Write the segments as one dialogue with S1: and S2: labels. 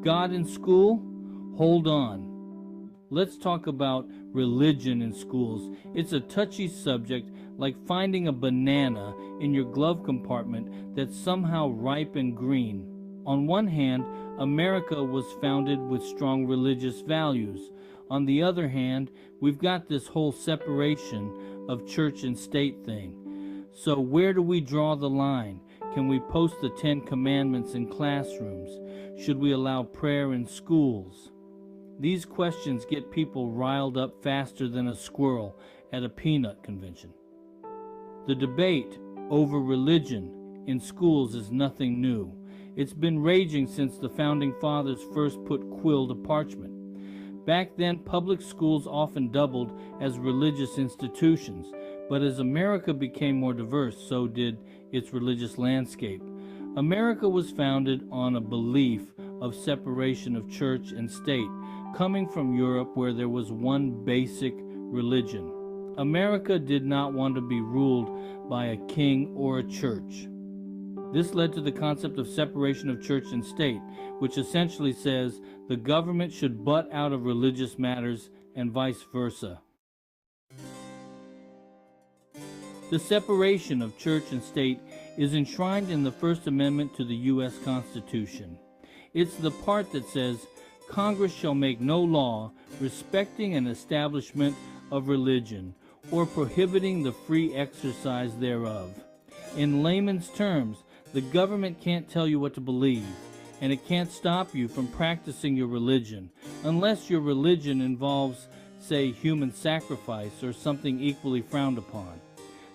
S1: God in school? Hold on. Let's talk about religion in schools. It's a touchy subject, like finding a banana in your glove compartment that's somehow ripe and green. On one hand, America was founded with strong religious values. On the other hand, we've got this whole separation of church and state thing. So where do we draw the line? Can we post the 10 Commandments in classrooms? Should we allow prayer in schools? These questions get people riled up faster than a squirrel at a peanut convention. The debate over religion in schools is nothing new. It's been raging since the Founding Fathers first put quill to parchment. Back then, public schools often doubled as religious institutions, but as America became more diverse, so did its religious landscape. America was founded on a belief of separation of church and state, coming from Europe where there was one basic religion. America did not want to be ruled by a king or a church. This led to the concept of separation of church and state, which essentially says the government should butt out of religious matters and vice versa. The separation of church and state is enshrined in the First Amendment to the U.S. Constitution. It's the part that says, Congress shall make no law respecting an establishment of religion or prohibiting the free exercise thereof. In layman's terms, the government can't tell you what to believe, and it can't stop you from practicing your religion, unless your religion involves, say, human sacrifice or something equally frowned upon.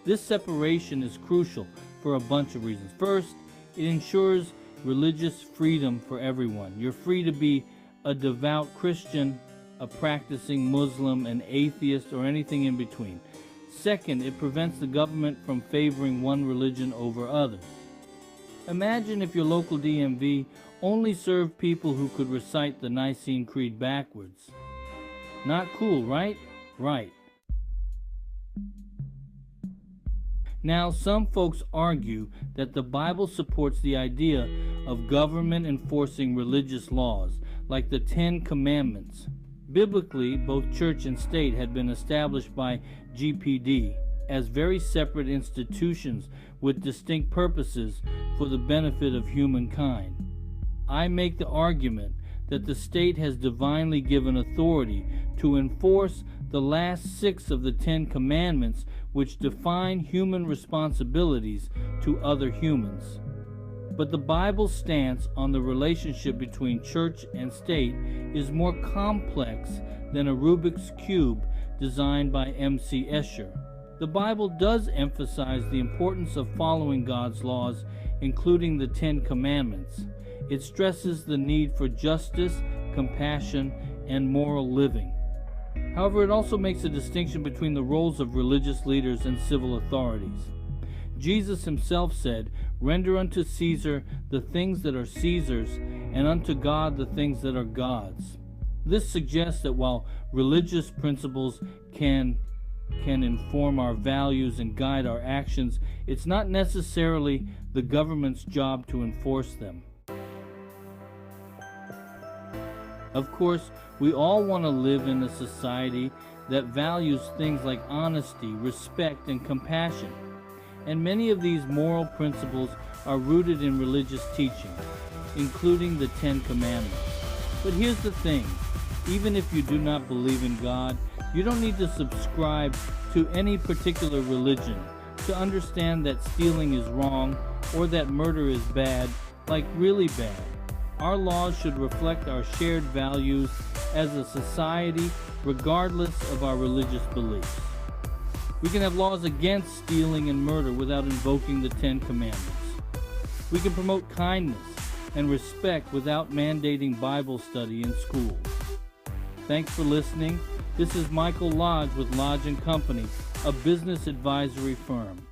S1: This separation is crucial for a bunch of reasons. First, it ensures religious freedom for everyone. You're free to be a devout Christian, a practicing Muslim, an atheist, or anything in between. Second, it prevents the government from favoring one religion over others. Imagine if your local DMV only served people who could recite the Nicene Creed backwards. Not cool, right? Right. Now, some folks argue that the Bible supports the idea of government enforcing religious laws, like the 10 Commandments. Biblically, both church and state had been established by GPD as very separate institutions with distinct purposes for the benefit of humankind. I make the argument that the state has divinely given authority to enforce the last 6 of the 10 Commandments, which define human responsibilities to other humans. But the Bible's stance on the relationship between church and state is more complex than a Rubik's Cube designed by M.C. Escher. The Bible does emphasize the importance of following God's laws, including the 10 Commandments. It stresses the need for justice, compassion, and moral living. However, it also makes a distinction between the roles of religious leaders and civil authorities. Jesus himself said, "Render unto Caesar the things that are Caesar's, and unto God the things that are God's." This suggests that while religious principles can inform our values and guide our actions, it's not necessarily the government's job to enforce them. Of course, we all want to live in a society that values things like honesty, respect, and compassion. And many of these moral principles are rooted in religious teaching, including the 10 Commandments. But here's the thing, even if you do not believe in God, you don't need to subscribe to any particular religion to understand that stealing is wrong or that murder is bad, like really bad. Our laws should reflect our shared values as a society, regardless of our religious beliefs. We can have laws against stealing and murder without invoking the 10 Commandments. We can promote kindness and respect without mandating Bible study in schools. Thanks for listening. This is Michael Lodge with Lodge & Company, a business advisory firm.